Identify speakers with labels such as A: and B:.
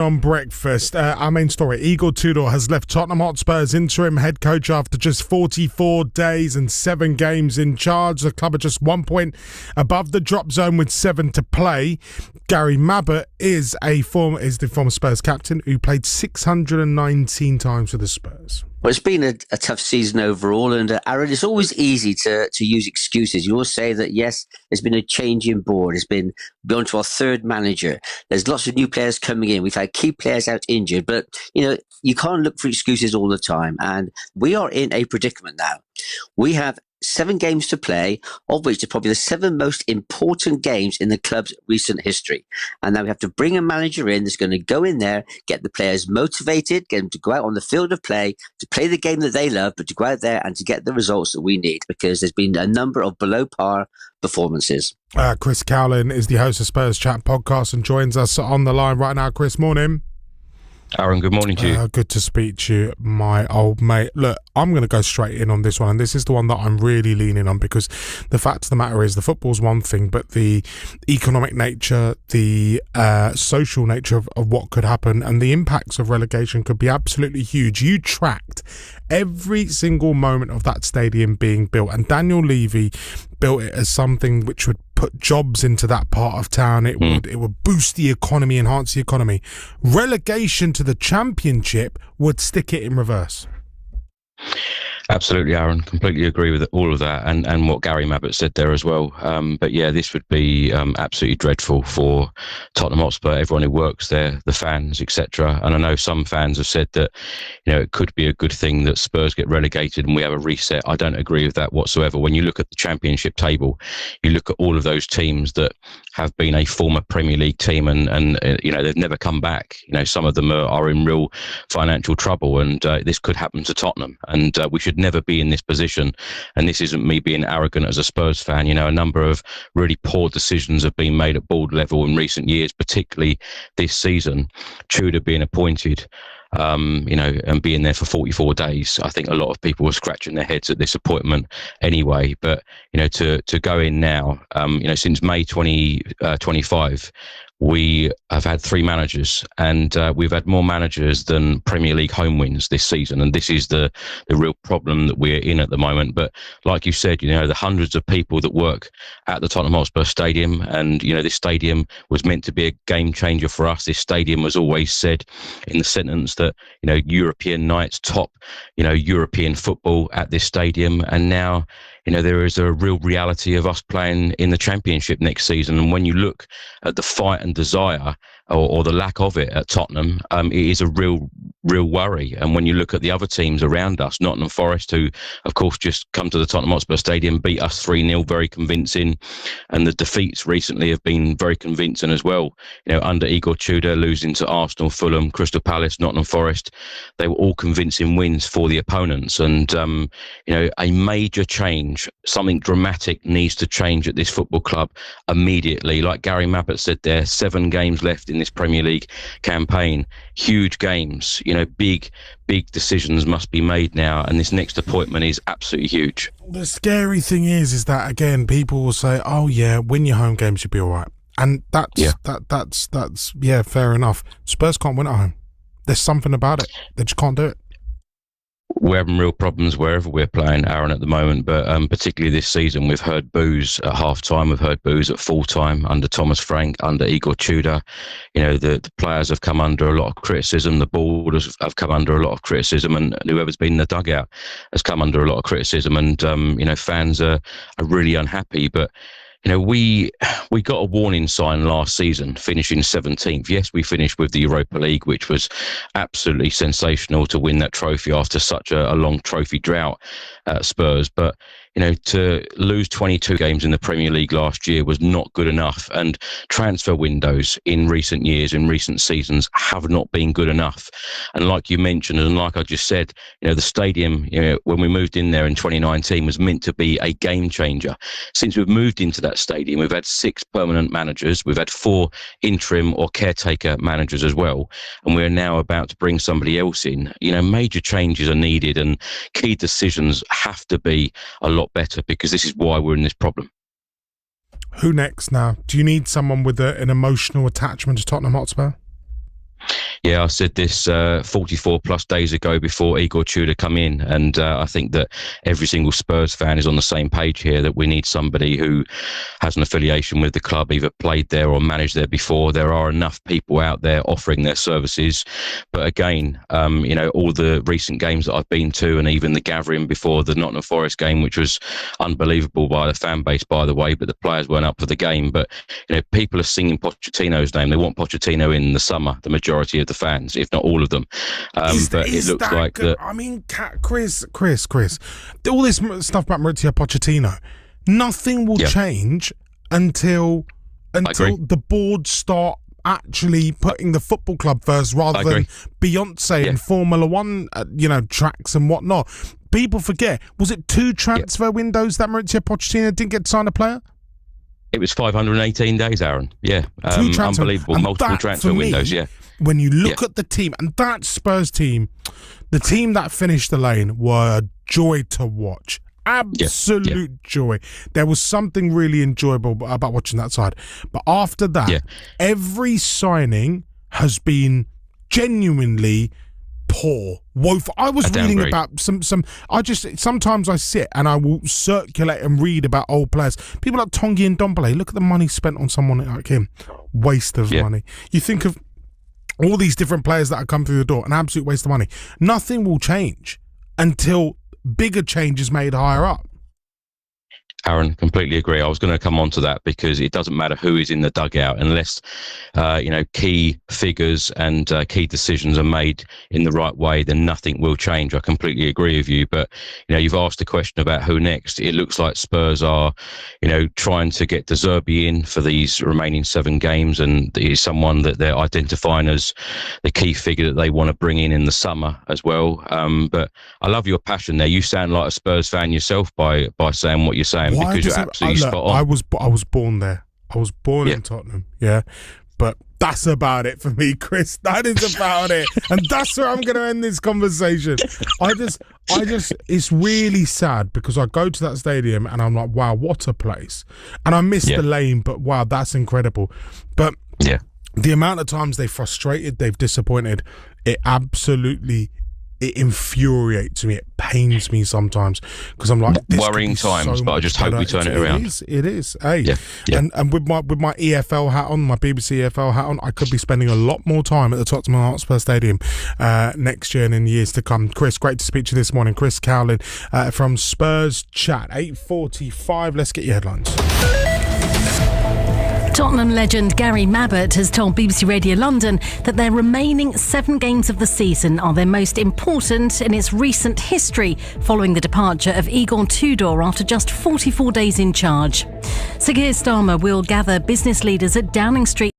A: On breakfast, our main story: Igor Tudor has left Tottenham Hotspur's interim head coach after just 44 days and 7 games in charge. The club are just 1 point above the drop zone with 7 to play. Gary Mabbutt is the former Spurs captain who played 619 times for the Spurs.
B: Well, it's been a tough season overall, and Aaron, it's always easy to use excuses. You always say that, yes, there's been a change in board. It's been gone to our third manager. There's lots of new players coming in. We've had key players out injured, but, you can't look for excuses all the time. And we are in a predicament now. We have 7 games to play, of which are probably the 7 most important games in the club's recent history. And now we have to bring a manager in that's going to go in there, get the players motivated, get them to go out on the field of play, to play the game that they love, but to go out there and to get the results that we need, because there's been a number of below par performances.
A: Chris Cowlin is the host of Spurs Chat Podcast and joins us on the line right now. Chris, morning.
C: Aaron, good morning to you.
A: Good to speak to you, my old mate. Look, I'm going to go straight in on this one, and this is the one that I'm really leaning on, because the fact of the matter is the football's one thing, but the economic nature, the social nature of what could happen and the impacts of relegation could be absolutely huge. You tracked every single moment of that stadium being built, and Daniel Levy built it as something which would put jobs into that part of town. It would boost the economy, enhance the economy. Relegation to the Championship would stick it in reverse.
C: Absolutely, Aaron. Completely agree with all of that, and what Gary Mabbutt said there as well. But yeah, this would be absolutely dreadful for Tottenham Hotspur, everyone who works there, the fans, etc. And I know some fans have said that it could be a good thing that Spurs get relegated and we have a reset. I don't agree with that whatsoever. When you look at the Championship table, you look at all of those teams that have been a former Premier League team and they've never come back. Some of them are in real financial trouble, and this could happen to Tottenham, and we should never be in this position. And this isn't me being arrogant as a Spurs fan. A number of really poor decisions have been made at board level in recent years, particularly this season. Tudor being appointed, and being there for 44 days. I think a lot of people were scratching their heads at this appointment anyway. But, to go in now, since May 2025, we have had 3 managers, and we've had more managers than Premier League home wins this season. And this is the real problem that we're in at the moment. But like you said, the hundreds of people that work at the Tottenham Hotspur Stadium, and, this stadium was meant to be a game changer for us. This stadium was always said in the sentence that, European nights, top, European football at this stadium. And now, there is a real reality of us playing in the Championship next season. And when you look at the fight and desire, or the lack of it at Tottenham, it is a real worry. And when you look at the other teams around us, Nottingham Forest, who, of course, just come to the Tottenham Hotspur Stadium, beat us 3-0, very convincing. And the defeats recently have been very convincing as well. Under Igor Tudor, losing to Arsenal, Fulham, Crystal Palace, Nottingham Forest, they were all convincing wins for the opponents. And, a major change, something dramatic needs to change at this football club immediately. Like Gary Mabbutt said there, 7 games left in this Premier League campaign, huge games, big decisions must be made now, and this next appointment is absolutely huge.
A: The scary thing is that, again, people will say, oh yeah, win your home games, you'll be all right. And that's fair enough. Spurs can't win at home. There's something about it. They just can't do it.
C: We're having real problems wherever we're playing, Aaron, at the moment, but particularly this season, we've heard boos at half-time, we've heard boos at full-time under Thomas Frank, under Igor Tudor. The players have come under a lot of criticism, the board have come under a lot of criticism, and whoever's been in the dugout has come under a lot of criticism, and, fans are really unhappy. But we got a warning sign last season, finishing 17th. Yes, we finished with the Europa League, which was absolutely sensational to win that trophy after such a long trophy drought at Spurs. But, to lose 22 games in the Premier League last year was not good enough. And transfer windows in recent years, in recent seasons, have not been good enough. And like you mentioned, and like I just said, the stadium, when we moved in there in 2019, was meant to be a game changer. Since we've moved into that stadium, we've had 6 permanent managers, we've had 4 interim or caretaker managers as well, and we're now about to bring somebody else in. Major changes are needed, and key decisions have to be a lot better, because this is why we're in this problem.
A: Who next now? Do you need someone with an emotional attachment to Tottenham Hotspur?
C: Yeah, I said this 44 plus days ago before Igor Tudor come in, and I think that every single Spurs fan is on the same page here, that we need somebody who has an affiliation with the club, either played there or managed there before. There are enough people out there offering their services, but again, all the recent games that I've been to, and even the gathering before the Nottingham Forest game, which was unbelievable by the fan base, by the way, but the players weren't up for the game. But people are singing Pochettino's name. They want Pochettino in the summer, the majority of the fans, if not all of them. But it looks like that.
A: I mean, Chris, all this stuff about Mauricio Pochettino, nothing will change until the board start actually putting the football club first, rather than Beyonce and Formula One, tracks and whatnot. People forget, was it 2 transfer windows that Mauricio Pochettino didn't get to sign a player?
C: It was 518 days, Aaron. Yeah, unbelievable. Multiple transfer windows. Yeah.
A: When you look at the team, and that Spurs team, the team that finished the lane, were a joy to watch. Absolute joy. There was something really enjoyable about watching that side. But after that, every signing has been genuinely poor, woeful. I was reading about some. Sometimes I sit and I will circulate and read about old players. People like Tongi and Dombele. Look at the money spent on someone like him. Waste of money. You think of all these different players that have come through the door, an absolute waste of money. Nothing will change until bigger change is made higher up.
C: Aaron, completely agree. I was going to come on to that, because it doesn't matter who is in the dugout unless, key figures and key decisions are made in the right way, then nothing will change. I completely agree with you. But, you've asked a question about who next. It looks like Spurs are, trying to get Zerbi in for these remaining 7 games, and he's someone that they're identifying as the key figure that they want to bring in the summer as well. But I love your passion there. You sound like a Spurs fan yourself by saying what you're saying. Because you're absolutely spot on.
A: I was born there. I was born in Tottenham. Yeah, but that's about it for me, Chris. That is about it, and that's where I'm going to end this conversation. I just, it's really sad, because I go to that stadium and I'm like, wow, what a place, and I miss the lane, but wow, that's incredible. But the amount of times they've frustrated, they've disappointed, it infuriates me. It pains me sometimes, because I'm like,
C: worrying times, but I just hope we turn it around.
A: It is. Hey, and with my EFL hat on, my BBC EFL hat on, I could be spending a lot more time at the Tottenham Hotspur Stadium next year and in years to come. Chris, great to speak to you this morning. Chris Cowlin from Spurs Chat, 8:45. Let's get your headlines.
D: Tottenham legend Gary Mabbott has told BBC Radio London that their remaining 7 games of the season are their most important in its recent history, following the departure of Igor Tudor after just 44 days in charge. Sir Keir Starmer will gather business leaders at Downing Street